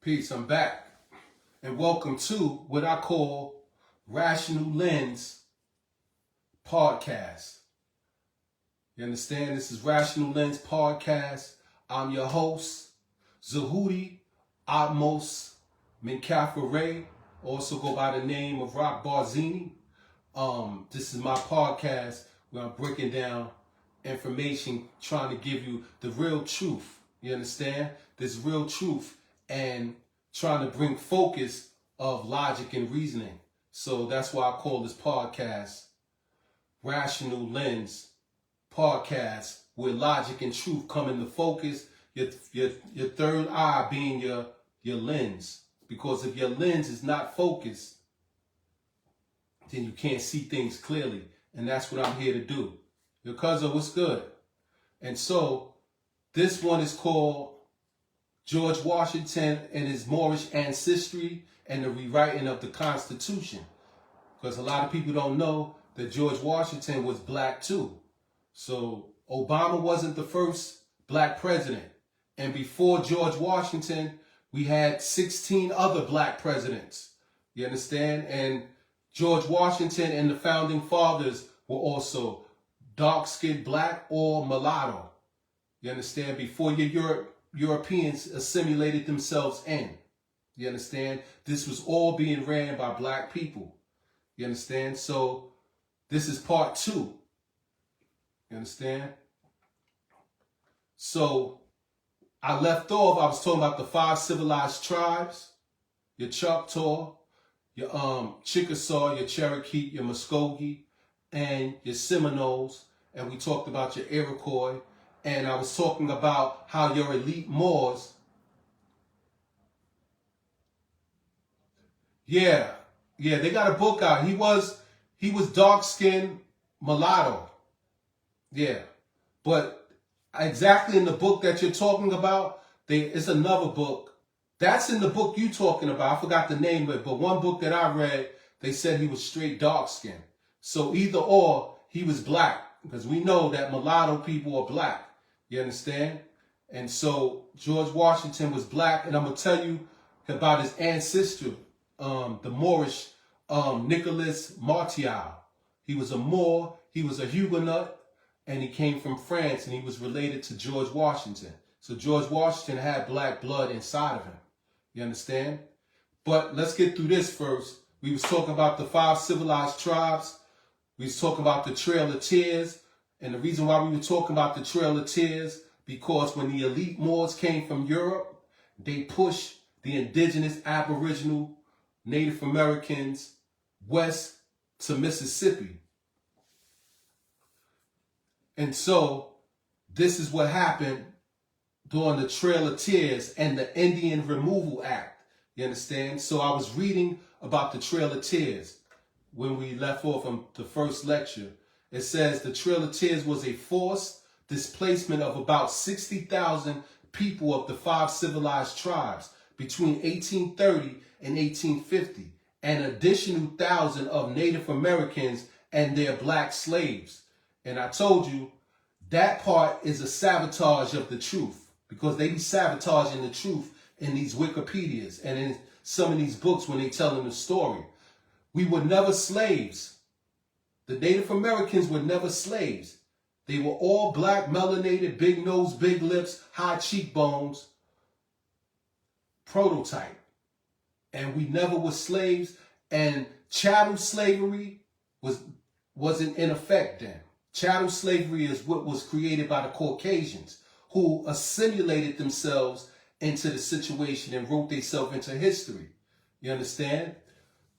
Peace, I'm back. And welcome to what I call Rational Lens Podcast. You understand? This is Rational Lens Podcast. I'm your host, Zahudi Atmos Minkafare, also go by the name of Rock Barzini. This is my podcast where I'm breaking down information, trying to give you the real truth. You understand? This real truth and trying to bring focus of logic and reasoning. So that's why I call this podcast Rational Lens Podcast, where logic and truth come into focus. Your third eye being your lens. Because if your lens is not focused, then you can't see things clearly. And that's what I'm here to do. Your cousin, what's good? And so this one is called George Washington and his Moorish ancestry and the rewriting of the Constitution. Because a lot of people don't know that George Washington was black too. So Obama wasn't the first black president. And before George Washington, we had 16 other black presidents. You understand? And George Washington and the founding fathers were also dark-skinned black or mulatto. You understand? Before your Europeans assimilated themselves in. You understand? This was all being ran by black people. You understand? So this is part 2. You understand? So I left off, I was talking about the 5 civilized tribes. Your Choctaw, your Chickasaw, your Cherokee, your Muskogee, and your Seminoles. And we talked about your Iroquois. And I was talking about how your elite Moors, yeah, they got a book out. He was dark-skinned mulatto. Yeah. But exactly in the book that you're talking about, it's another book. That's in the book you talking about. I forgot the name of it, but one book that I read, they said he was straight dark-skinned. So either or, he was black, because we know that mulatto people are black. You understand? And so George Washington was black, and I'm going to tell you about his ancestor, the Moorish Nicholas Martial. He was a Moor, he was a Huguenot, and he came from France, and he was related to George Washington. So George Washington had black blood inside of him. You understand? But let's get through this first. We was talking about the 5 civilized tribes. We was talking about the Trail of Tears. And the reason why we were talking about the Trail of Tears, because when the elite Moors came from Europe, they pushed the indigenous Aboriginal Native Americans west to Mississippi. And so this is what happened during the Trail of Tears and the Indian Removal Act. You understand? So I was reading about the Trail of Tears when we left off from the first lecture. It says the Trail of Tears was a forced displacement of about 60,000 people of the 5 civilized tribes between 1830 and 1850, and an additional 1,000 of Native Americans and their black slaves. And I told you that part is a sabotage of the truth, because they be sabotaging the truth in these Wikipedias and in some of these books when they telling the story. We were never slaves. The Native Americans were never slaves. They were all black, melanated, big nose, big lips, high cheekbones, prototype. And we never were slaves. And chattel slavery wasn't in effect then. Chattel slavery is what was created by the Caucasians, who assimilated themselves into the situation and wrote themselves into history. You understand?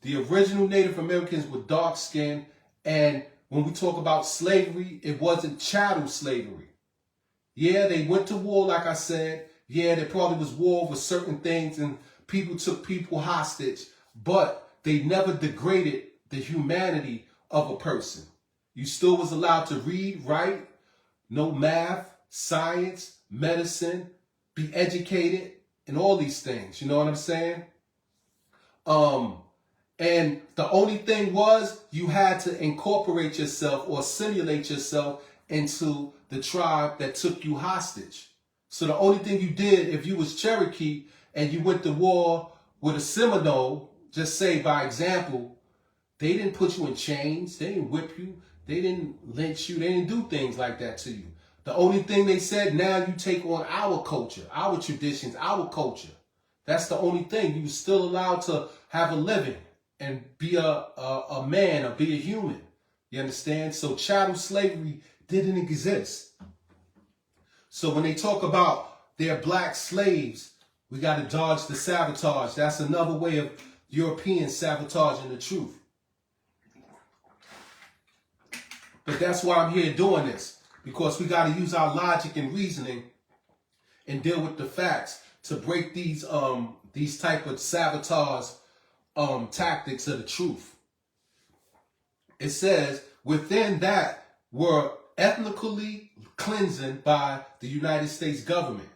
The original Native Americans were dark-skinned. And when we talk about slavery, it wasn't chattel slavery. Yeah, they went to war, like I said. Yeah, there probably was war with certain things and people took people hostage, but they never degraded the humanity of a person. You still was allowed to read, write, know math, science, medicine, be educated, and all these things. You know what I'm saying? And the only thing was you had to incorporate yourself or assimilate yourself into the tribe that took you hostage. So the only thing you did if you was Cherokee and you went to war with a Seminole, just say by example, they didn't put you in chains, they didn't whip you, they didn't lynch you, they didn't do things like that to you. The only thing they said, now you take on our culture, our traditions, our culture. That's the only thing. You were still allowed to have a living and be a man or be a human. You understand? So chattel slavery didn't exist. So when they talk about their black slaves, we got to dodge the sabotage. That's another way of Europeans sabotaging the truth. But that's why I'm here doing this, because we got to use our logic and reasoning and deal with the facts to break these type of sabotage tactics of the truth. It says, within that were ethnically cleansing by the United States government.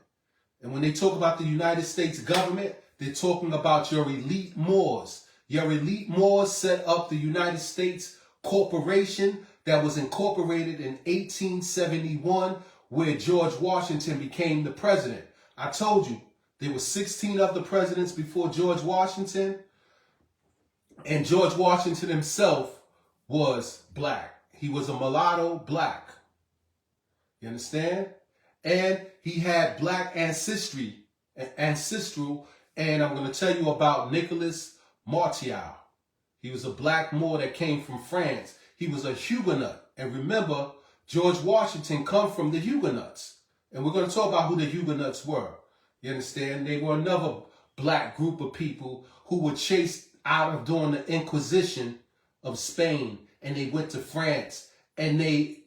And when they talk about the United States government, they're talking about your elite Moors. Your elite Moors set up the United States Corporation that was incorporated in 1871, where George Washington became the president. I told you, there were 16 other presidents before George Washington, and George Washington himself was black. He was a mulatto black. You understand? And he had black ancestral, and I'm going to tell you about Nicholas Martial. He was a black Moor that came from France. He was a Huguenot. And remember, George Washington come from the Huguenots. And we're going to talk about who the Huguenots were. You understand? They were another black group of people who were chased out of during the Inquisition of Spain. And they went to France. And they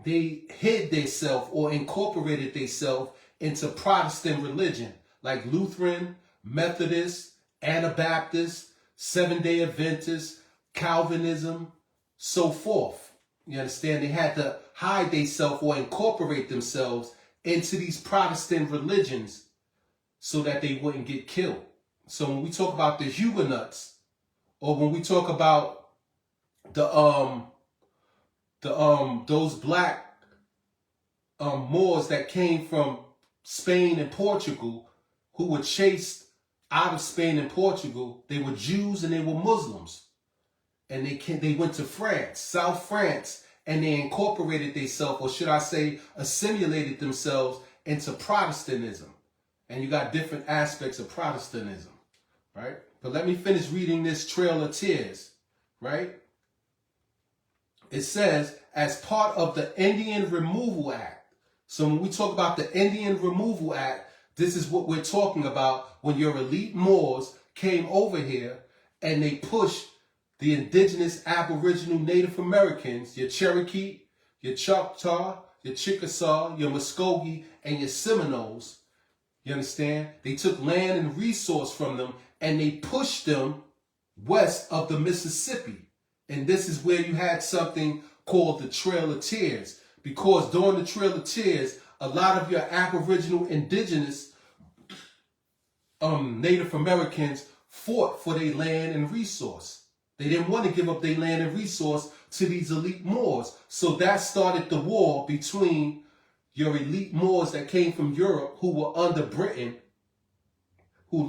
hid themselves or incorporated themselves into Protestant religion, like Lutheran, Methodist, Anabaptist, Seventh-day Adventist, Calvinism, so forth. You understand? They had to hide themselves or incorporate themselves into these Protestant religions so that they wouldn't get killed. So when we talk about the Huguenots, or when we talk about those black Moors that came from Spain and Portugal, who were chased out of Spain and Portugal, they were Jews and they were Muslims. And they went to France, South France, and they incorporated themselves, or should I say, assimilated themselves into Protestantism. And you got different aspects of Protestantism, right? But let me finish reading this Trail of Tears, right? It says, as part of the Indian Removal Act. So when we talk about the Indian Removal Act, this is what we're talking about when your elite Moors came over here and they pushed the indigenous Aboriginal Native Americans, your Cherokee, your Choctaw, your Chickasaw, your Muskogee, and your Seminoles. You understand? They took land and resource from them and they pushed them west of the Mississippi. And this is where you had something called the Trail of Tears. Because during the Trail of Tears, a lot of your Aboriginal indigenous Native Americans fought for their land and resource. They didn't want to give up their land and resource to these elite Moors. So that started the war between your elite Moors that came from Europe, who were under Britain, who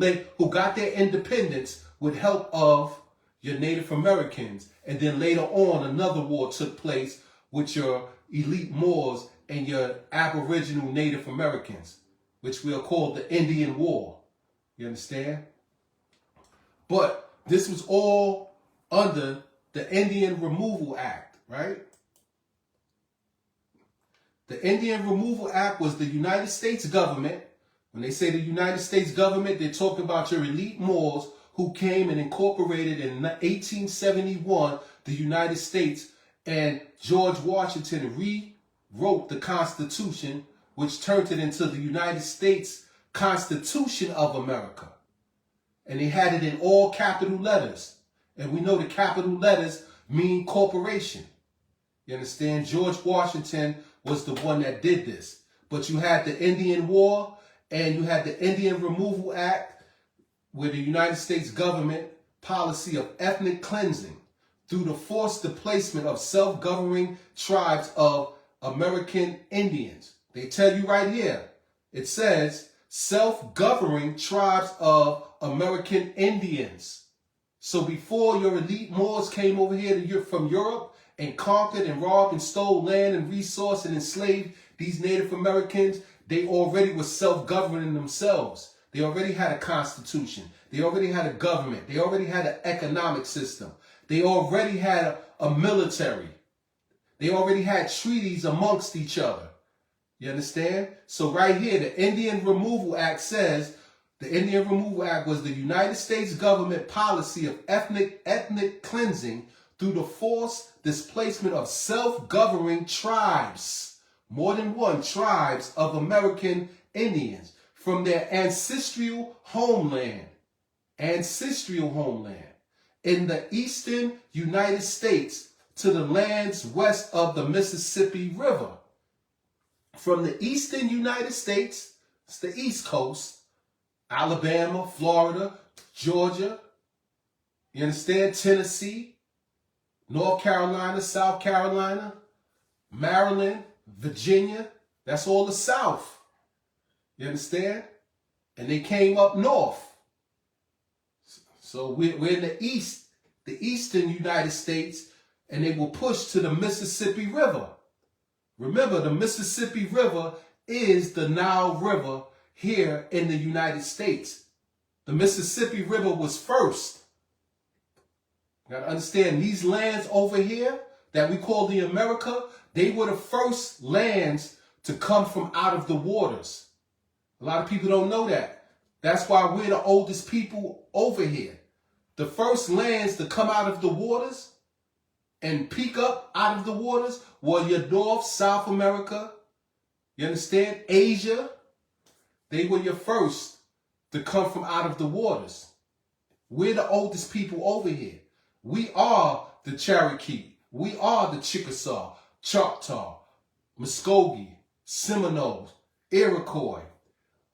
got their independence with help of your Native Americans. And then later on, another war took place with your elite Moors and your Aboriginal Native Americans, which we'll call the Indian War. You understand? But this was all under the Indian Removal Act, right? The Indian Removal Act was the United States government. When they say the United States government, they're talking about your elite Moors who came and incorporated in 1871 the United States, and George Washington rewrote the Constitution, which turned it into the United States Constitution of America. And they had it in all capital letters. And we know the capital letters mean corporation. You understand? George Washington was the one that did this. But you had the Indian War and you had the Indian Removal Act, where the United States government policy of ethnic cleansing through the forced displacement of self-governing tribes of American Indians. They tell you right here, it says, self-governing tribes of American Indians. So before your elite Moors came over here from Europe and conquered and robbed and stole land and resource and enslaved these Native Americans, they already were self-governing themselves. They already had a constitution. They already had a government. They already had an economic system. They already had a military. They already had treaties amongst each other. You understand? So right here, the Indian Removal Act says, the Indian Removal Act was the United States government policy of ethnic cleansing through the forced displacement of self-governing tribes, more than one, tribes of American Indians from their ancestral homeland in the eastern United States to the lands west of the Mississippi River. From the eastern United States, it's the East Coast, Alabama, Florida, Georgia, you understand, Tennessee, North Carolina, South Carolina, Maryland, Virginia, that's all the South, you understand? And they came up north. So we're in the east, the eastern United States, and they were pushed to the Mississippi River. Remember, the Mississippi River is the Nile River here in the United States. The Mississippi River was first. You gotta understand, these lands over here that we call the America, they were the first lands to come from out of the waters. A lot of people don't know that. That's why we're the oldest people over here. The first lands to come out of the waters and peek up out of the waters were your North, South America, you understand, Asia. They were your first to come from out of the waters. We're the oldest people over here. We are the Cherokee. We are the Chickasaw, Choctaw, Muskogee, Seminoles, Iroquois,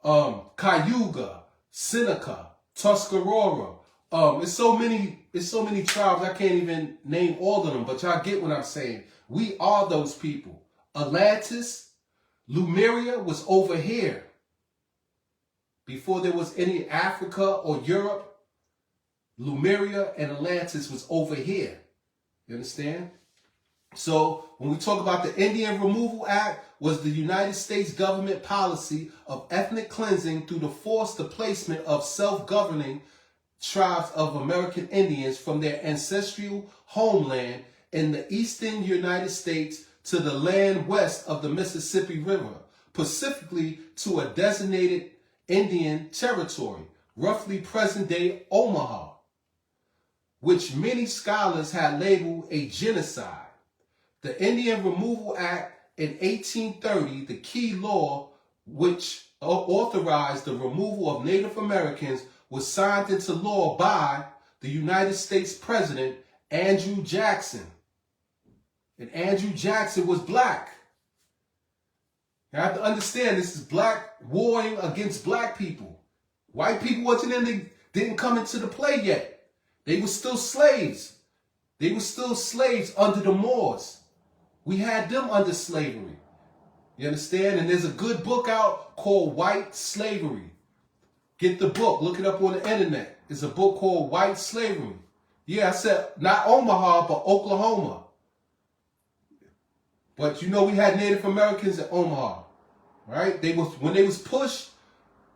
Cayuga, Seneca, Tuscarora. It's so many tribes, I can't even name all of them, but y'all get what I'm saying. We are those people. Atlantis, Lemuria was over here. Before there was any Africa or Europe, Lemuria and Atlantis was over here. You understand? So when we talk about the Indian Removal Act, was the United States government policy of ethnic cleansing through the forced displacement of self-governing tribes of American Indians from their ancestral homeland in the eastern United States to the land west of the Mississippi River, specifically to a designated Indian territory, roughly present-day Omaha, which many scholars had labeled a genocide. The Indian Removal Act in 1830, the key law which authorized the removal of Native Americans, was signed into law by the United States President Andrew Jackson. And Andrew Jackson was black. You have to understand, this is black warring against black people. White people wasn't in, they didn't come into the play yet. They were still slaves. They were still slaves under the Moors. We had them under slavery. You understand? And there's a good book out called White Slavery. Get the book. Look it up on the internet. It's a book called White Slavery. Yeah, I said not Omaha, but Oklahoma. But you know we had Native Americans in Omaha, right? When they was pushed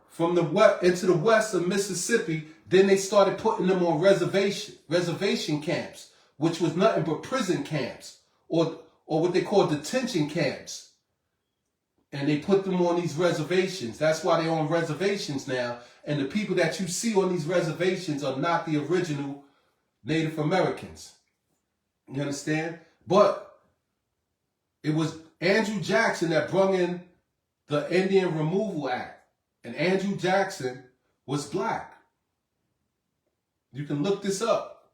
from the west into the west of Mississippi, then they started putting them on reservation camps, which was nothing but prison camps, or what they call detention camps. And they put them on these reservations. That's why they're on reservations now. And the people that you see on these reservations are not the original Native Americans. You understand? But it was Andrew Jackson that brought in the Indian Removal Act. And Andrew Jackson was black. You can look this up.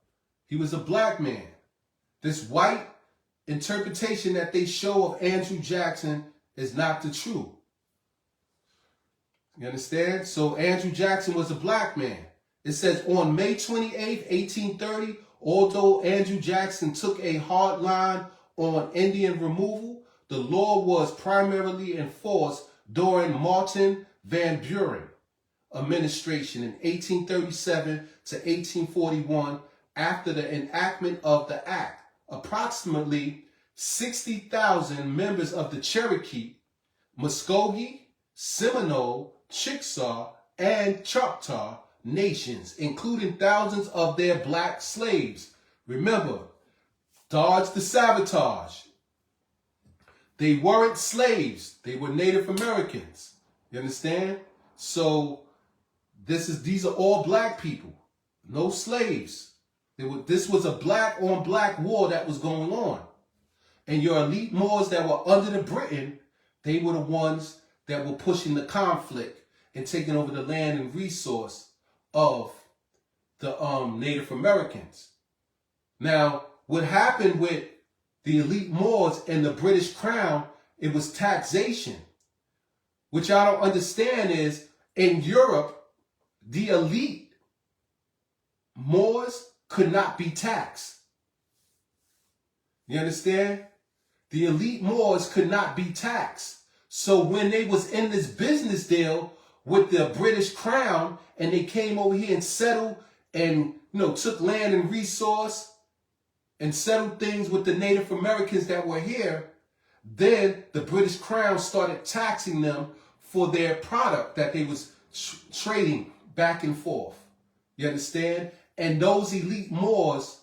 He was a black man. This white interpretation that they show of Andrew Jackson is not the truth. You understand? So Andrew Jackson was a black man. It says on May 28, 1830, although Andrew Jackson took a hard line on Indian removal, the law was primarily enforced during Martin Van Buren administration in 1837 to 1841. After the enactment of the act, approximately 60,000 members of the Cherokee, Muskogee, Seminole, Chickasaw, and Choctaw nations, including thousands of their black slaves. Remember, dodge the sabotage. They weren't slaves. They were Native Americans. You understand? So these are all black people. No slaves. This was a black on black war that was going on. And your elite Moors that were under the Britain, they were the ones that were pushing the conflict and taking over the land and resource of the Native Americans. Now, what happened with the elite Moors and the British Crown, it was taxation. Which I don't understand is, in Europe, the elite Moors could not be taxed. You understand? The elite Moors could not be taxed. So when they was in this business deal with the British Crown and they came over here and settled and, took land and resource and settled things with the Native Americans that were here, then the British Crown started taxing them for their product that they was trading back and forth. You understand? And those elite Moors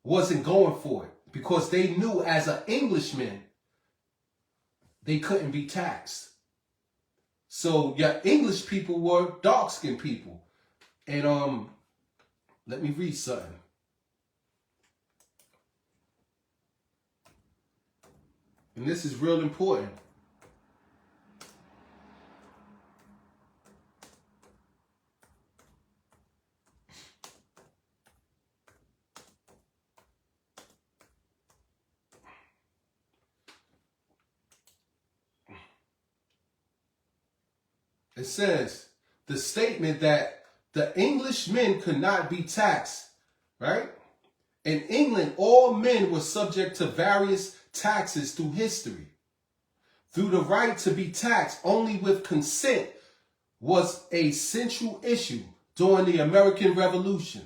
wasn't going for it because they knew as an Englishman, they couldn't be taxed. So your English people were dark-skinned people. And let me read something. And this is real important. It says the statement that the Englishmen could not be taxed, right? In England, all men were subject to various taxes through history. Through the right to be taxed only with consent was a central issue during the American Revolution.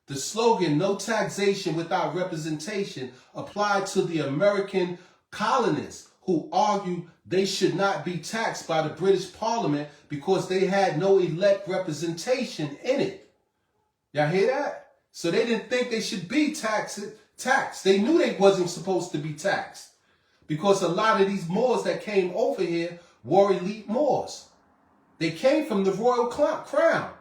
The slogan, "No taxation without representation," applied to the American colonists who argued they should not be taxed by the British Parliament because they had no elect representation in it. Y'all hear that? So they didn't think they should be taxed. They knew they wasn't supposed to be taxed because a lot of these Moors that came over here were elite Moors. They came from the royal crown.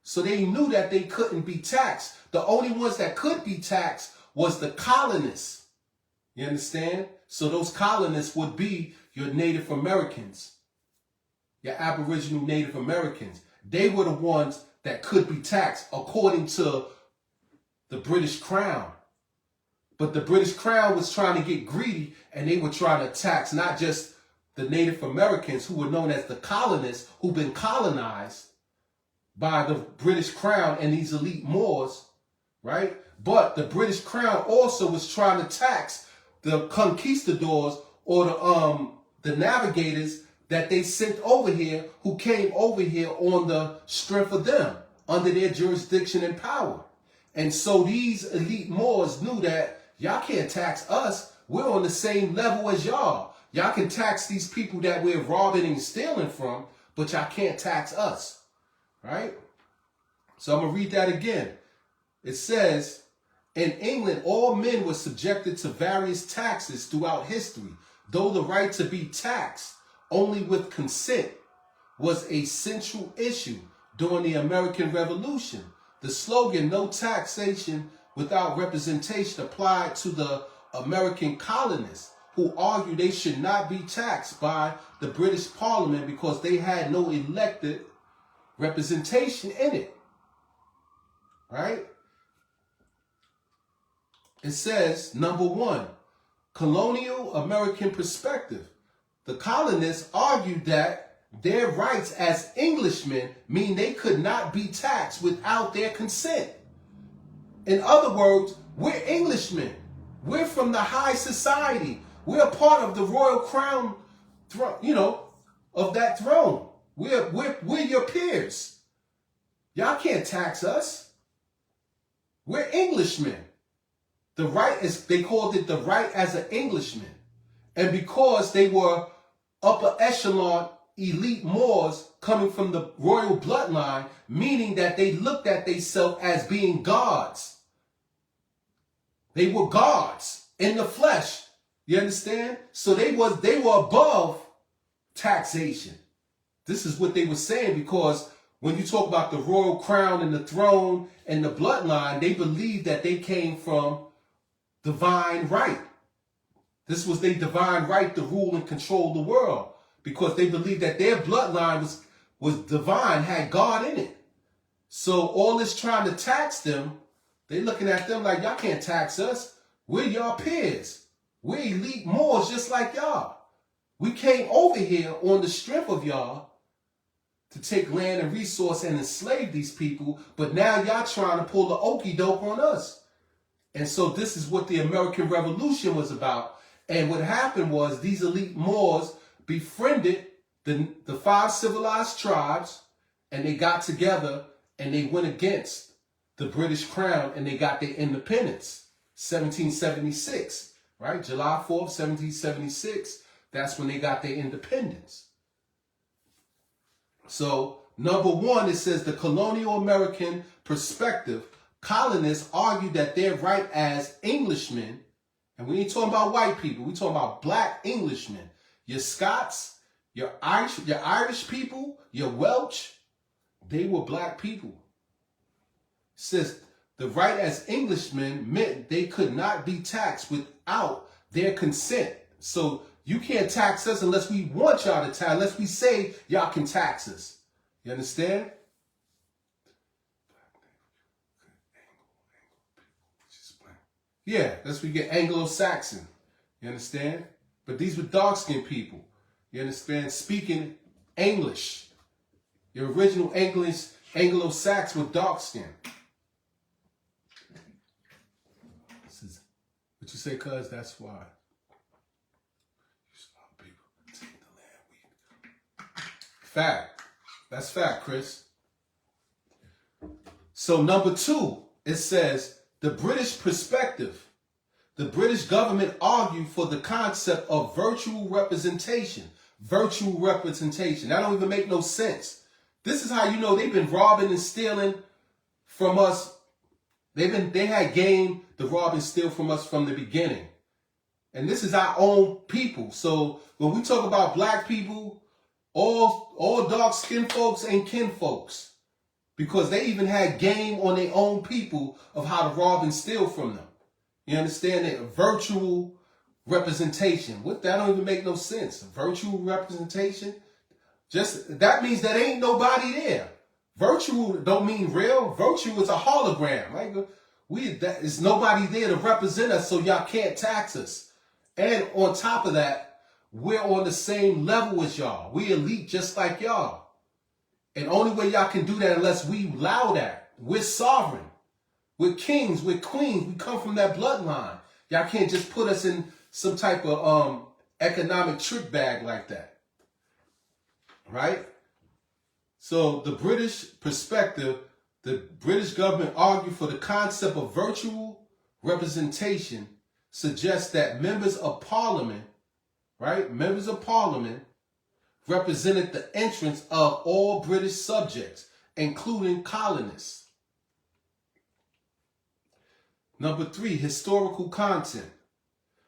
So they knew that they couldn't be taxed. The only ones that could be taxed was the colonists. You understand? So those colonists would be your Native Americans, your Aboriginal Native Americans. They were the ones that could be taxed according to the British Crown. But the British Crown was trying to get greedy and they were trying to tax not just the Native Americans who were known as the colonists who've been colonized by the British Crown and these elite Moors, right? But the British Crown also was trying to tax the conquistadors or the navigators that they sent over here who came over here on the strength of them under their jurisdiction and power. And so these elite Moors knew that y'all can't tax us. We're on the same level as y'all. Y'all can tax these people that we're robbing and stealing from, but y'all can't tax us, right? So I'm going to read that again. It says, in England, all men were subjected to various taxes throughout history, though the right to be taxed only with consent was a central issue during the American Revolution. The slogan, "No taxation without representation," applied to the American colonists who argued they should not be taxed by the British Parliament because they had no elected representation in it, right? It says, number one, colonial American perspective. The colonists argued that their rights as Englishmen mean they could not be taxed without their consent. In other words, we're Englishmen. We're from the high society. We're a part of the royal crown, of that throne. We're your peers. Y'all can't tax us. We're Englishmen. The right is, they called it the right as an Englishman. And because they were upper echelon elite Moors coming from the royal bloodline, meaning that they looked at themselves as being gods. They were gods in the flesh. You understand? So they were above taxation. This is what they were saying, because when you talk about the royal crown and the throne and the bloodline, they believed that they came from divine right. This was their divine right to rule and control the world, because they believed that their bloodline was divine, had God in it. So all this trying to tax them, they looking at them like, y'all can't tax us. We're y'all peers. We're elite Moors just like y'all. We came over here on the strength of y'all to take land and resource and enslave these people, but now y'all trying to pull the okie doke on us. And so this is what the American Revolution was about. And what happened was these elite Moors befriended the 5 civilized tribes, and they got together and they went against the British Crown, and they got their independence, 1776, right? July 4th, 1776, that's when they got their independence. So, number 1, it says the colonial American perspective, colonists argued that their right as Englishmen, and we ain't talking about white people, we talking about black Englishmen, your Scots, your Irish people, your Welsh, they were black people. It says the right as Englishmen meant they could not be taxed without their consent. So you can't tax us unless we want y'all to tax, unless we say y'all can tax us. You understand? Yeah, that's where you get Anglo-Saxon. You understand? But these were dark-skinned people. You understand? Speaking English. Your original English, Anglo-Saxon were dark-skinned. What you say, cuz? That's why. People take the land. Fact. That's fact, Chris. So number 2, it says the British perspective. The British government argued for the concept of virtual representation. Virtual representation. That don't even make no sense. This is how you know they've been robbing and stealing from us. They had game to rob and steal from us from the beginning. And this is our own people. So when we talk about black people, all dark-skinned folks ain't kin folks. Because they even had game on their own people of how to rob and steal from them. You understand that? Virtual representation. That don't even make no sense. Virtual representation. That means that ain't nobody there. Virtual don't mean real. Virtual is a hologram. Right? There's nobody there to represent us, so y'all can't tax us. And on top of that, we're on the same level as y'all. We elite just like y'all. And only way y'all can do that unless we allow that. We're sovereign. We're kings. We're queens. We come from that bloodline. Y'all can't just put us in some type of economic trick bag like that. Right? So the British perspective, the British government argued for the concept of virtual representation, suggests that members of parliament, right? Members of parliament represented the interests of all British subjects, including colonists. Number 3, historical content.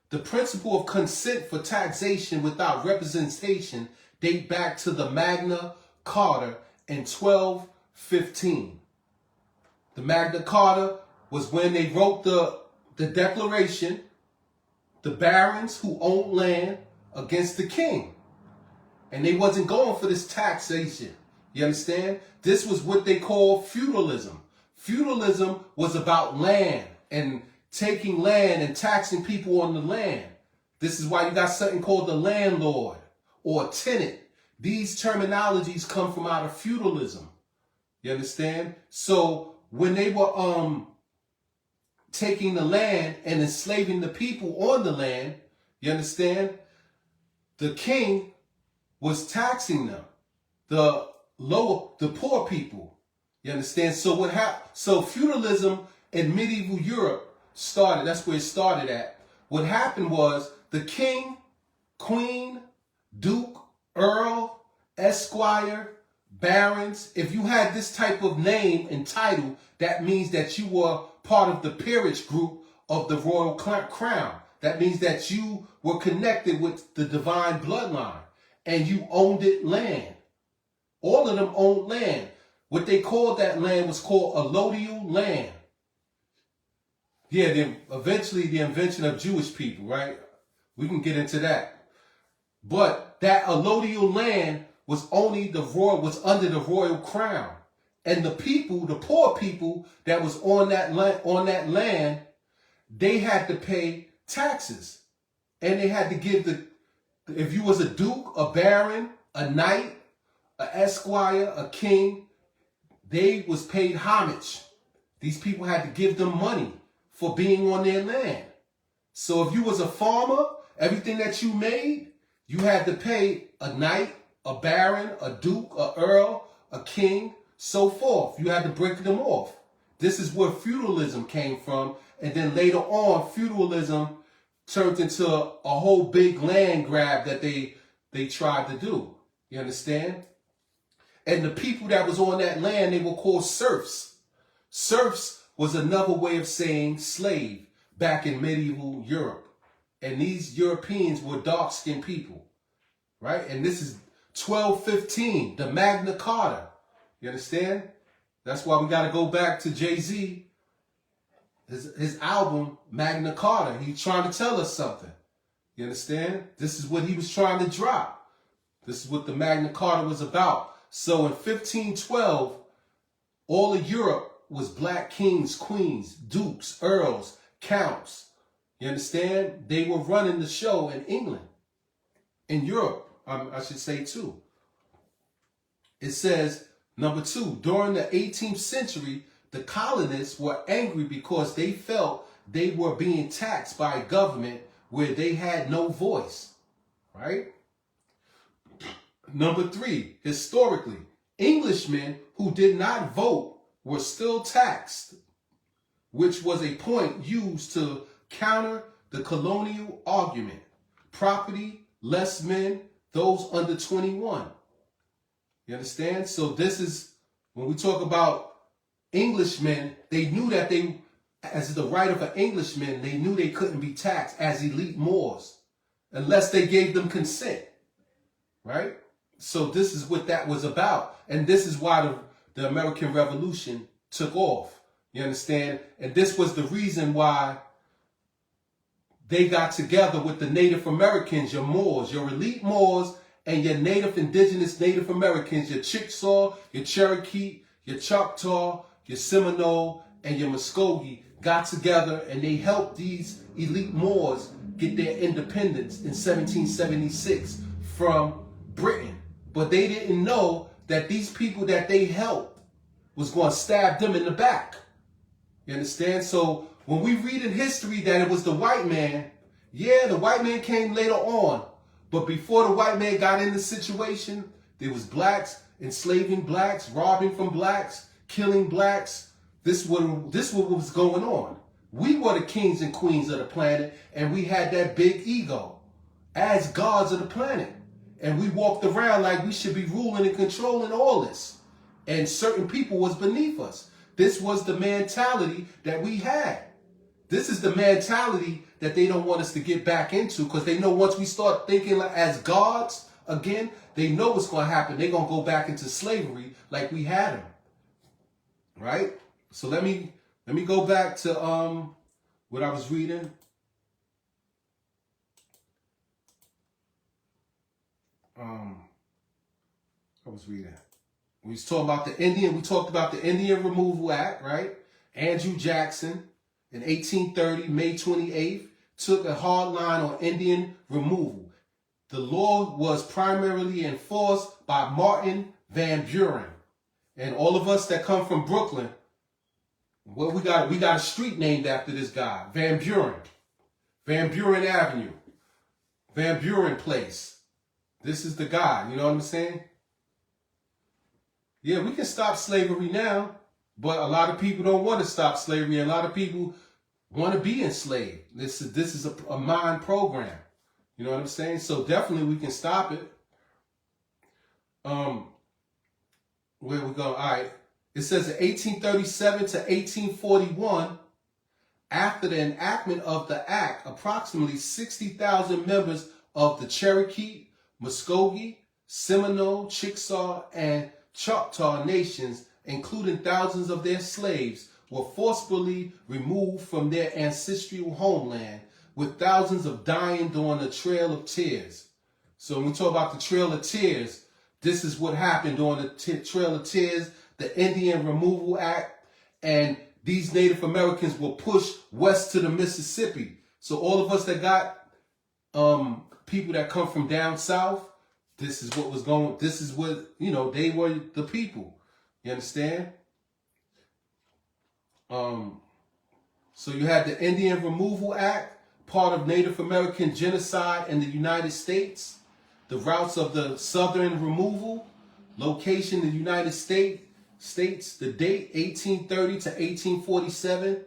The principle of consent for taxation without representation date back to the Magna Carta in 1215. The Magna Carta was when they wrote the declaration, the barons who owned land against the king. And they wasn't going for this taxation. You understand? This was what they call feudalism. Feudalism was about land and taking land and taxing people on the land. This is why you got something called the landlord or tenant. These terminologies come from out of feudalism. You understand? So when they were taking the land and enslaving the people on the land, you understand? The king was taxing them. the poor people. You understand? So what happened? So feudalism in medieval Europe started. That's where it started at. What happened was the king, queen, duke, earl, esquire, barons. If you had this type of name and title, that means that you were part of the peerage group of the royal crown. That means that you were connected with the divine bloodline and you owned it land. All of them owned land. What they called that land was called allodial land. Yeah, eventually the invention of Jewish people, right? We can get into that. But that allodial land was under the royal crown. And the people, the poor people that was on that land, they had to pay taxes. And they had to give if you was a duke, a baron, a knight, an esquire, a king, they was paid homage. These people had to give them money for being on their land. So if you was a farmer, everything that you made, you had to pay a knight, a baron, a duke, a earl, a king, so forth. You had to break them off. This is where feudalism came from. And then later on, feudalism turned into a whole big land grab that they tried to do. You understand? And the people that was on that land, they were called serfs. Serfs was another way of saying slave back in medieval Europe. And these Europeans were dark-skinned people, right? And this is 1215, the Magna Carta. You understand? That's why we got to go back to Jay-Z, his album, Magna Carta. He's trying to tell us something. You understand? This is what he was trying to drop. This is what the Magna Carta was about. So in 1512, all of Europe was black kings, queens, dukes, earls, counts. You understand? They were running the show in England. In Europe, I should say too. It says, number 2, during the 18th century, the colonists were angry because they felt they were being taxed by a government where they had no voice, right? Number 3, historically, Englishmen who did not vote were still taxed, which was a point used to counter the colonial argument. Property, less men, those under 21. You understand? So this is, when we talk about Englishmen, they knew that they, as the right of an Englishman, they knew they couldn't be taxed as elite Moors unless they gave them consent, right? So this is what that was about. And this is why the American Revolution took off. You understand? And this was the reason why they got together with the Native Americans, your Moors, your elite Moors, and your indigenous Native Americans, your Chickasaw, your Cherokee, your Choctaw, your Seminole, and your Muskogee got together and they helped these elite Moors get their independence in 1776 from Britain. But they didn't know that these people that they helped was going to stab them in the back. You understand? So when we read in history that it was the white man, yeah, the white man came later on. But before the white man got in the situation, there was blacks enslaving blacks, robbing from blacks, killing blacks. This what was going on. We were the kings and queens of the planet, and we had that big ego as gods of the planet. And we walked around like we should be ruling and controlling all this. And certain people was beneath us. This was the mentality that we had. This is the mentality that they don't want us to get back into, because they know once we start thinking like as gods again, they know what's going to happen. They're going to go back into slavery like we had them. Right? So let me go back to what I was reading. We was talking about the Indian. We talked about the Indian Removal Act, right? Andrew Jackson in 1830, May 28th, took a hard line on Indian removal. The law was primarily enforced by Martin Van Buren. And all of us that come from Brooklyn, well, we got a street named after this guy, Van Buren. Van Buren Avenue. Van Buren Place. This is the guy, you know what I'm saying? Yeah, we can stop slavery now, but a lot of people don't want to stop slavery, and a lot of people want to be enslaved. This is a mind program. You know what I'm saying? So definitely we can stop it. Where we go? All right. It says in 1837 to 1841, after the enactment of the act, approximately 60,000 members of the Cherokee, Muskogee, Seminole, Chickasaw, and Choctaw nations, including thousands of their slaves, were forcibly removed from their ancestral homeland, with thousands of dying during the Trail of Tears. So when we talk about the Trail of Tears, this is what happened during the Trail of Tears, the Indian Removal Act, and these Native Americans were pushed west to the Mississippi. So all of us that got people that come from down south, this is what was going, this is what, you know, they were the people. You understand? So you had the Indian Removal Act, part of Native American genocide in the United States. The routes of the Southern removal, location the United States, the date 1830 to 1847,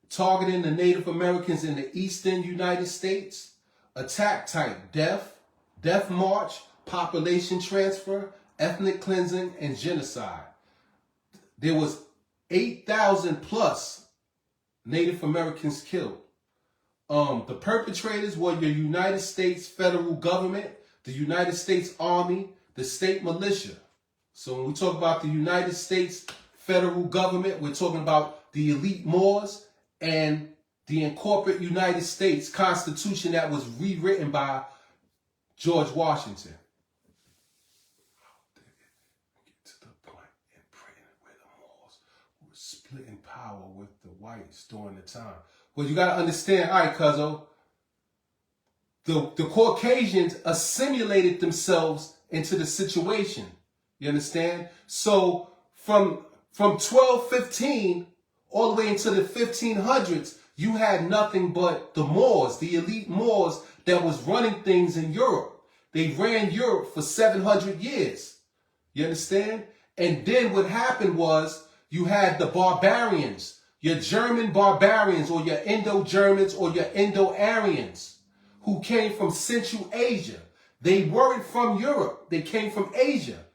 targeting the Native Americans in the eastern United States. Attack type, death march, population transfer, ethnic cleansing, and genocide. There was 8,000 plus Native Americans killed. The perpetrators were your United States federal government, the United States Army, the state militia. So when we talk about the United States federal government, we're talking about the elite Moors and the incorporate United States Constitution that was rewritten by George Washington. Get to the point in Britain where the Moors were splitting power with the whites during the time. Well, you got to understand, all right, cuzzo, the Caucasians assimilated themselves into the situation. You understand? So from 1215 all the way into the 1500s, you had nothing but the Moors, the elite Moors that was running things in Europe. They ran Europe for 700 years. You understand? And then what happened was you had the barbarians, your German barbarians or your Indo-Germans or your Indo-Aryans who came from Central Asia. They weren't from Europe. They came from Asia.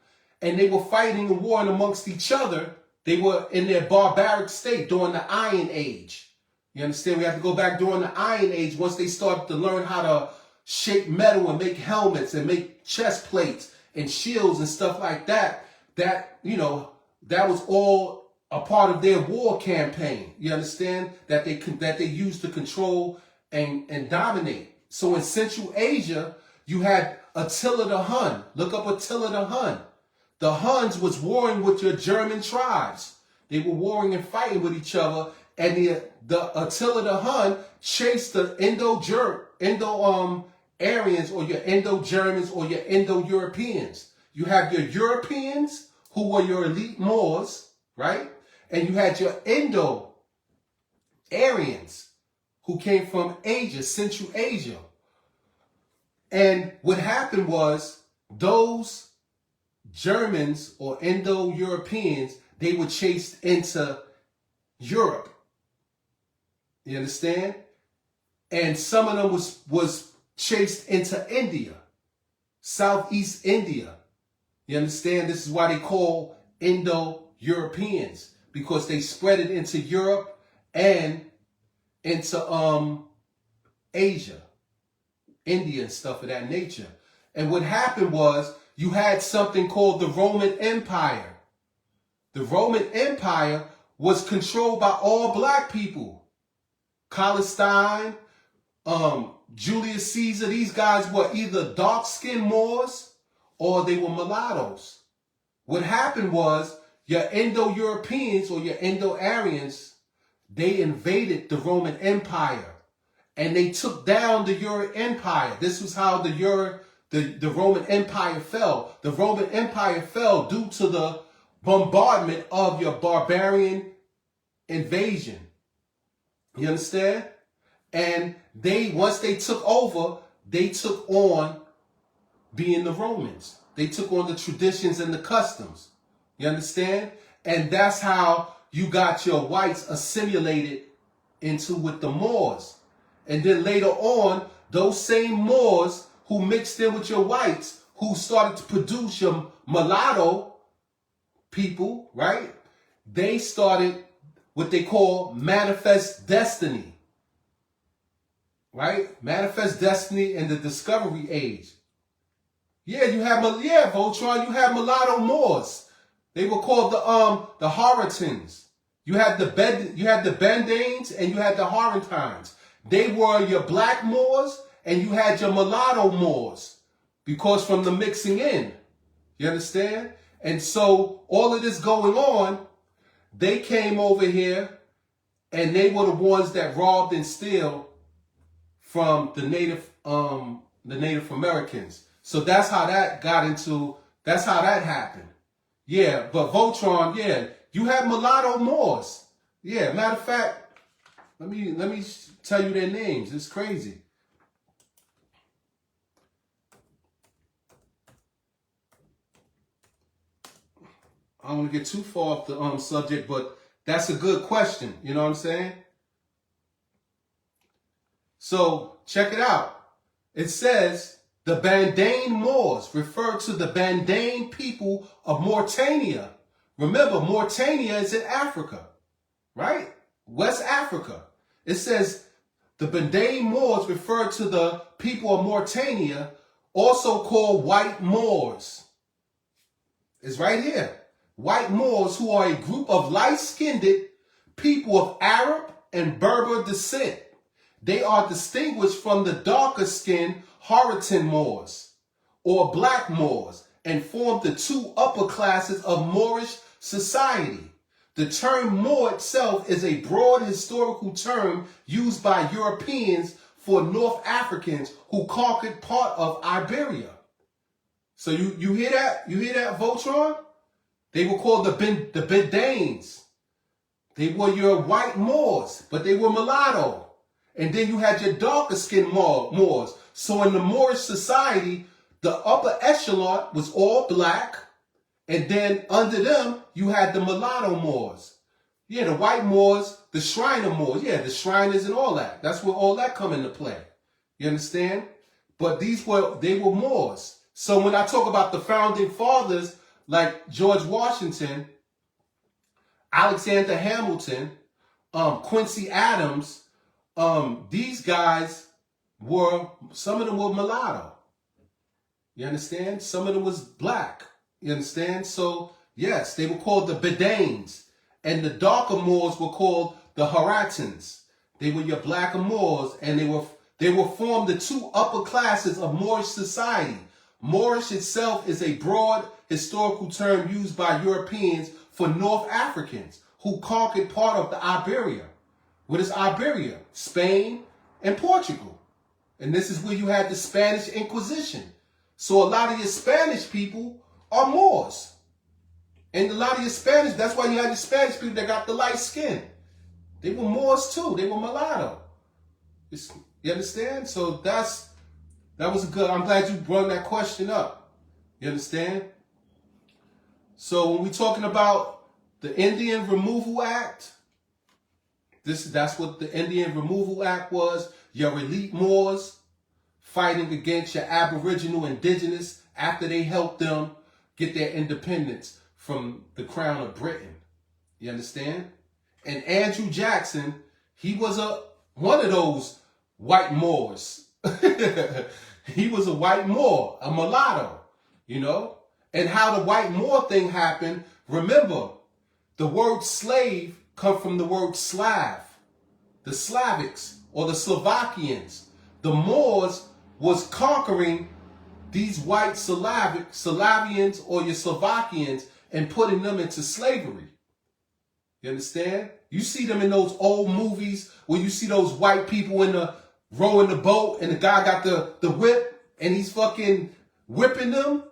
And they were fighting and warring amongst each other. They were in their barbaric state during the Iron Age. You understand? We have to go back during the Iron Age once they started to learn how to shape metal and make helmets and make chest plates and shields and stuff like that. That, you know, that was all a part of their war campaign. You understand? That they used to control and dominate. So in Central Asia, you had Attila the Hun. Look up Attila the Hun. The Huns was warring with your German tribes. They were warring and fighting with each other. And the Attila the Hun chased the Indo-Aryans or your Indo-Germans or your Indo-Europeans. You have your Europeans who were your elite Moors, right? And you had your Indo-Aryans who came from Asia, Central Asia. And what happened was those Germans or Indo-Europeans, they were chased into Europe. You understand? And some of them was chased into India, Southeast India. You understand? This is why they call Indo-Europeans, because they spread it into Europe and into Asia, India and stuff of that nature. And what happened was you had something called the Roman Empire. The Roman Empire was controlled by all black people. Palestine, Julius Caesar, these guys were either dark-skinned Moors or they were mulattoes. What happened was your Indo-Europeans or your Indo-Aryans, they invaded the Roman Empire and they took down the Euro Empire. This was how the Roman Empire fell. The Roman Empire fell due to the bombardment of your barbarian invasion. You understand? And once they took over, they took on being the Romans. They took on the traditions and the customs. You understand? And that's how you got your whites assimilated into with the Moors. And then later on, those same Moors who mixed in with your whites, who started to produce your mulatto people, right? They started what they call manifest destiny, right? Manifest destiny in the discovery age. Yeah, you have, Voltron, you have mulatto Moors. They were called the Horittans. You had the Bendanes and you had the Horittans. They were your black Moors and you had your mulatto Moors because from the mixing in. You understand? And so all of this going on, they came over here and they were the ones that robbed and steal from the Native Americans. So that's how that that's how that happened. Yeah, but Voltron, yeah, you have mulatto Moors. Yeah, matter of fact, let me tell you their names. It's crazy. I don't want to get too far off the subject, but that's a good question. You know what I'm saying? So check it out. It says the Bandane Moors refer to the Bandane people of Mauritania. Remember, Mauritania is in Africa, right? West Africa. It says the Bandane Moors refer to the people of Mauritania, also called white Moors. It's right here. White Moors, who are a group of light-skinned people of Arab and Berber descent. They are distinguished from the darker-skinned Horittan Moors, or black Moors, and form the two upper classes of Moorish society. The term Moor itself is a broad historical term used by Europeans for North Africans who conquered part of Iberia. So you hear that? You hear that, Voltron? They were called the Bendanes. They were your white Moors, but they were mulatto. And then you had your darker skinned Moors. So in the Moorish society, the upper echelon was all black. And then under them, you had the mulatto Moors. Yeah, the white Moors, the Shriner Moors. Yeah, the Shriners and all that. That's where all that come into play. You understand? But they were Moors. So when I talk about the founding fathers, like George Washington, Alexander Hamilton, Quincy Adams, these guys some of them were mulatto. You understand? Some of them was black. You understand? So, yes, they were called the Bedanes. And the darker Moors were called the Horittans. They were your blacker Moors, and they were formed the two upper classes of Moorish society. Moorish itself is a broad historical term used by Europeans for North Africans who conquered part of the Iberia. What is Iberia? Spain and Portugal. And this is where you had the Spanish Inquisition. So a lot of your Spanish people are Moors. And a lot of your Spanish, that's why you had the Spanish people that got the light skin. They were Moors too. They were mulatto. You understand? So that was good. I'm glad you brought that question up. You understand? So when we're talking about the Indian Removal Act, that's what the Indian Removal Act was. Your elite Moors fighting against your Aboriginal indigenous after they helped them get their independence from the crown of Britain. You understand? And Andrew Jackson, he was one of those white Moors. He was a white Moor, a mulatto, you know? And how the white Moor thing happened, remember, the word slave comes from the word Slav. The Slavics or the Slovakians. The Moors was conquering these white Slavians or your Slovakians and putting them into slavery. You understand? You see them in those old movies where you see those white people rowing the boat and the guy got the whip and he's fucking whipping them.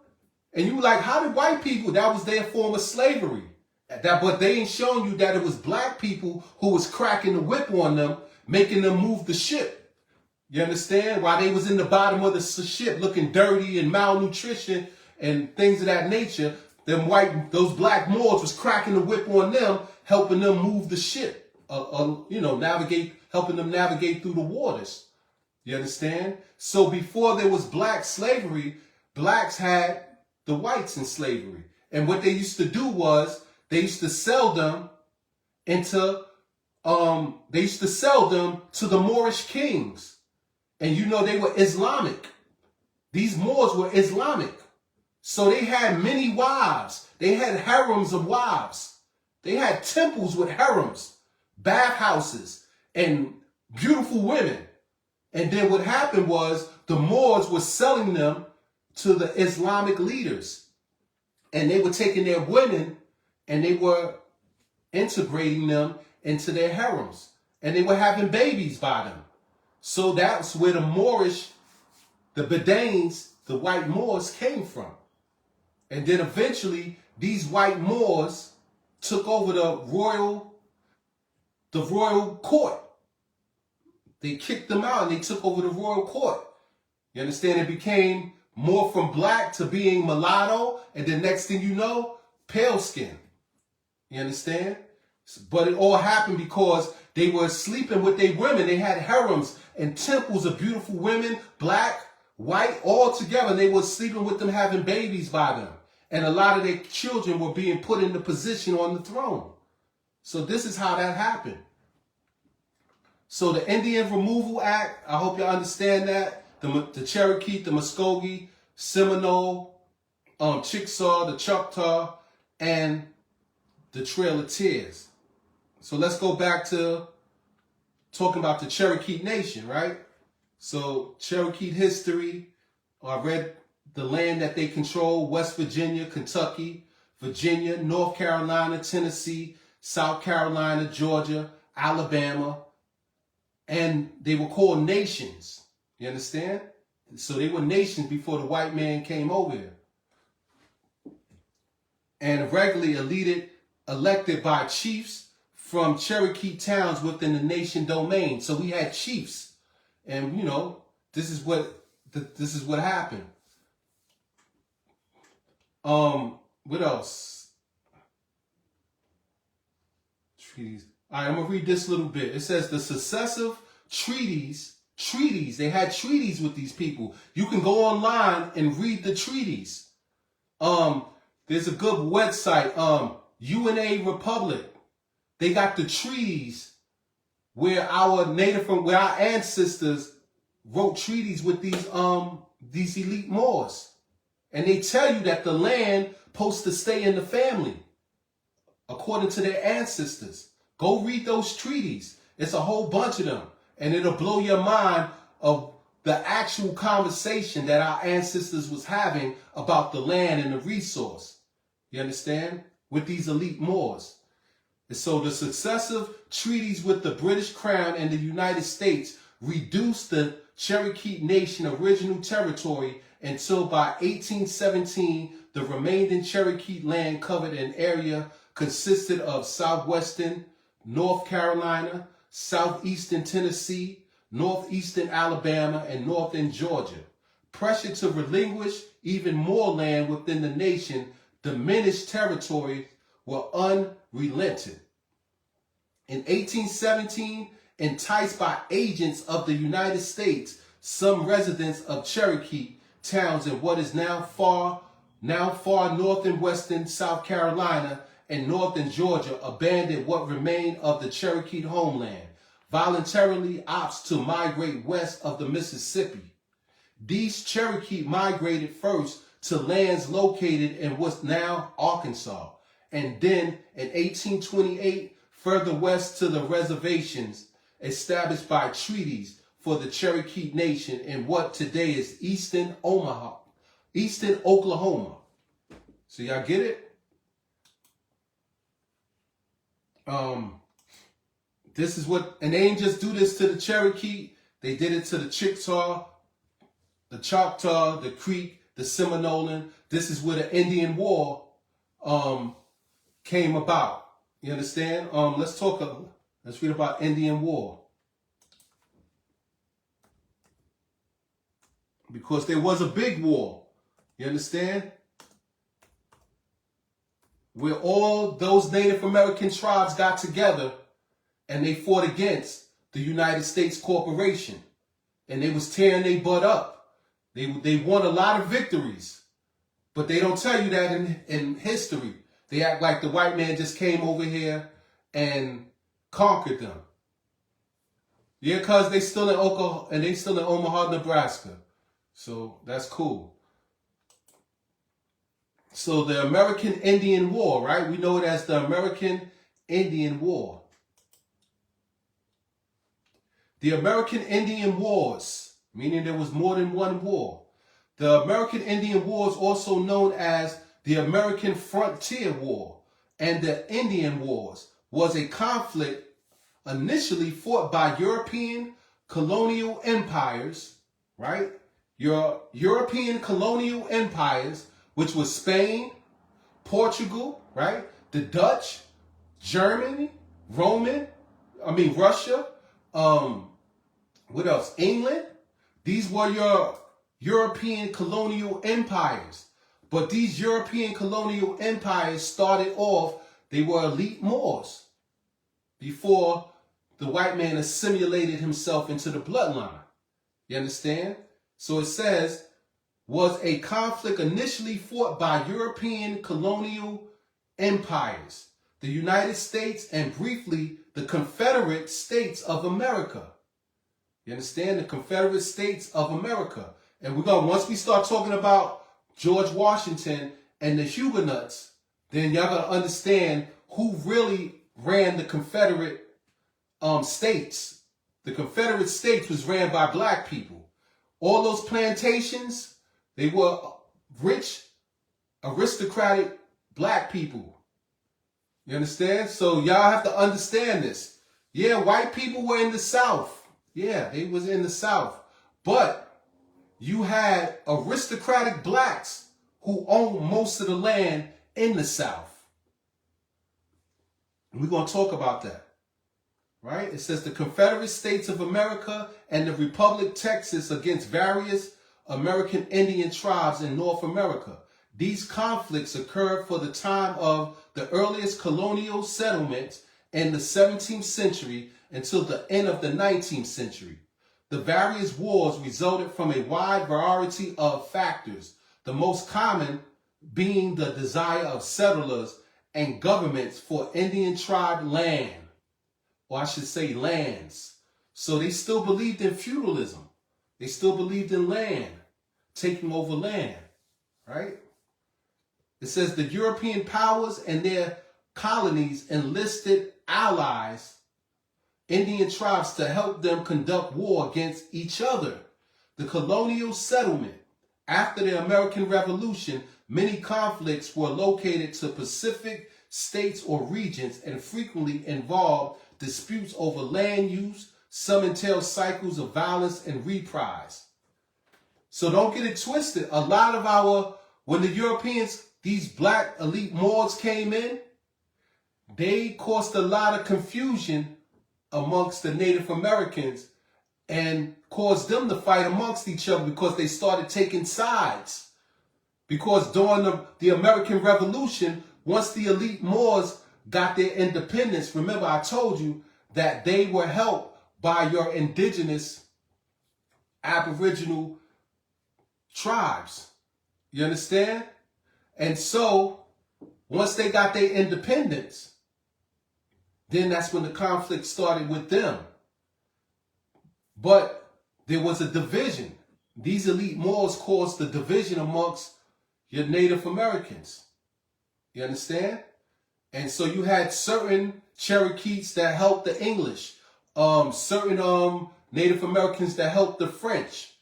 And you like, how did white people, that was their form of slavery. But they ain't showing you that it was black people who was cracking the whip on them, making them move the ship. You understand? While they was in the bottom of the ship looking dirty and malnutrition and things of that nature, those black Moors was cracking the whip on them, helping them move the ship, helping them navigate through the waters. You understand? So before there was black slavery, blacks had the whites in slavery. And what they used to do was they used to sell them to the Moorish kings. And they were Islamic. These Moors were Islamic. So they had many wives. They had harems of wives. They had temples with harems, bathhouses, and beautiful women. And then what happened was the Moors were selling them to the Islamic leaders. And they were taking their women and they were integrating them into their harems. And they were having babies by them. So that's where the Moorish, the Bedains, the white Moors came from. And then eventually these white Moors took over the royal court. They kicked them out and they took over the royal court. You understand? It became more from black to being mulatto. And then next thing you know, pale skin. You understand? But it all happened because they were sleeping with their women. They had harems and temples of beautiful women, black, white, all together. They were sleeping with them, having babies by them. And a lot of their children were being put in the position on the throne. So this is how that happened. So the Indian Removal Act, I hope you understand that. The Cherokee, the Muskogee, Seminole, Chickasaw, the Choctaw, and the Trail of Tears. So let's go back to talking about the Cherokee Nation, right? So Cherokee history, I read the land that they control: West Virginia, Kentucky, Virginia, North Carolina, Tennessee, South Carolina, Georgia, Alabama. And they were called nations. You understand? So they were nations before the white man came over here. And regularly elected by chiefs from Cherokee towns within the nation domain. So we had chiefs. And this is what happened. What else? Treaties. All right, I'm going to read this little bit. It says the successive treaties, they had treaties with these people. You can go online and read the treaties. There's a good website, UNA Republic. They got the treaties where our ancestors wrote treaties with these elite Moors. And they tell you that the land supposed to stay in the family according to their ancestors. Go read those treaties. It's a whole bunch of them. And it'll blow your mind of the actual conversation that our ancestors was having about the land and the resource. You understand? With these elite Moors. And so the successive treaties with the British Crown and the United States reduced the Cherokee Nation original territory until by 1817, the remaining Cherokee land covered an area consisted of southwestern North Carolina, southeastern Tennessee, northeastern Alabama, and northern Georgia. Pressure to relinquish even more land within the nation, diminished territories were unrelenting. In 1817, enticed by agents of the United States, some residents of Cherokee towns in what is now far north and western South Carolina and northern Georgia abandoned what remained of the Cherokee homeland, voluntarily opts to migrate west of the Mississippi. These Cherokee migrated first to lands located in what's now Arkansas, and then in 1828 further west to the reservations established by treaties for the Cherokee Nation in what today is eastern Oklahoma. So y'all get it? This is what, and they didn't just do this to the Cherokee, they did it to the Chickasaw, the Choctaw, the Creek, the Seminolan. This is where the Indian War came about. You understand? Let's read about Indian War. Because there was a big war. You understand? where all those Native American tribes got together and they fought against the United States Corporation. And they was tearing their butt up. They won a lot of victories. But they don't tell you that in history. They act like the white man just came over here and conquered them. Yeah, because they still in Oklahoma and they still in Omaha, Nebraska. So that's cool. So the American Indian War, right? We know it as the American Indian War. The American Indian Wars, meaning there was more than one war. The American Indian Wars, also known as the American Frontier War and the Indian Wars, was a conflict initially fought by European colonial empires, right? Your European colonial empires, which was Spain, Portugal, right? The Dutch, Germany, Russia, what else? England. These were your European colonial empires. But these European colonial empires started off, they were elite Moors before the white man assimilated himself into the bloodline. You understand? So it says, was a conflict initially fought by European colonial empires, the United States, and briefly the Confederate States of America. You understand? The Confederate States of America. And we're going, once we start talking about George Washington and the Huguenots, then y'all going to understand who really ran the Confederate states. The Confederate States was ran by black people. All those plantations, they were rich, aristocratic black people. You understand? So y'all have to understand this. Yeah, white people were in the South. Yeah, they was in the South. But you had aristocratic blacks who owned most of the land in the South. And we're going to talk about that. Right? It says the Confederate States of America and the Republic Texas against various American Indian tribes in North America. These conflicts occurred for the time of the earliest colonial settlements in the 17th century until the end of the 19th century. The various wars resulted from a wide variety of factors, the most common being the desire of settlers and governments for Indian tribe land, or I should say lands. So they still believed in feudalism. They still believed in land, taking over land, right? It says the European powers and their colonies enlisted allies, Indian tribes, to help them conduct war against each other. The colonial settlement. After the American Revolution, many conflicts were located to Pacific states or regions and frequently involved disputes over land use. Some entail cycles of violence and reprise. So don't get it twisted. A lot of when the Europeans, these black elite Moors came in, they caused a lot of confusion amongst the Native Americans and caused them to fight amongst each other because they started taking sides. Because during the American Revolution, once the elite Moors got their independence, remember I told you that they were helped by your indigenous Aboriginal tribes. You understand? And so, once they got their independence, then that's when the conflict started with them. But there was a division. These elite Moors caused the division amongst your Native Americans. You understand? And so you had certain Cherokees that helped the English, certain Native Americans that helped the French.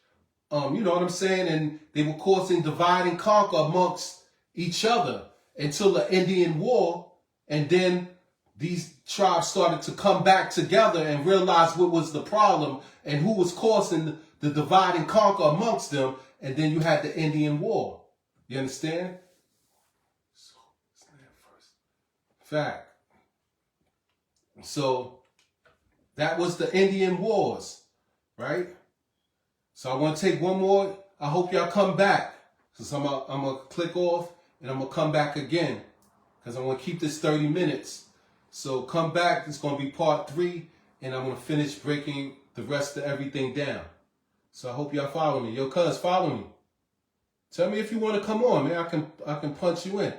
You know what I'm saying? And they were causing divide and conquer amongst each other until the Indian War. And then these tribes started to come back together and realize what was the problem and who was causing the divide and conquer amongst them. And then you had the Indian War. You understand? Fact. So that was the Indian Wars, right? So I want to take one more. I hope y'all come back. So I'm going to click off and I'm going to come back again. because I want to keep this 30 minutes. So come back. It's going to be part 3, and I'm going to finish breaking the rest of everything down. So I hope y'all follow me. Yo, cuz, follow me. Tell me if you want to come on, man. I can punch you in.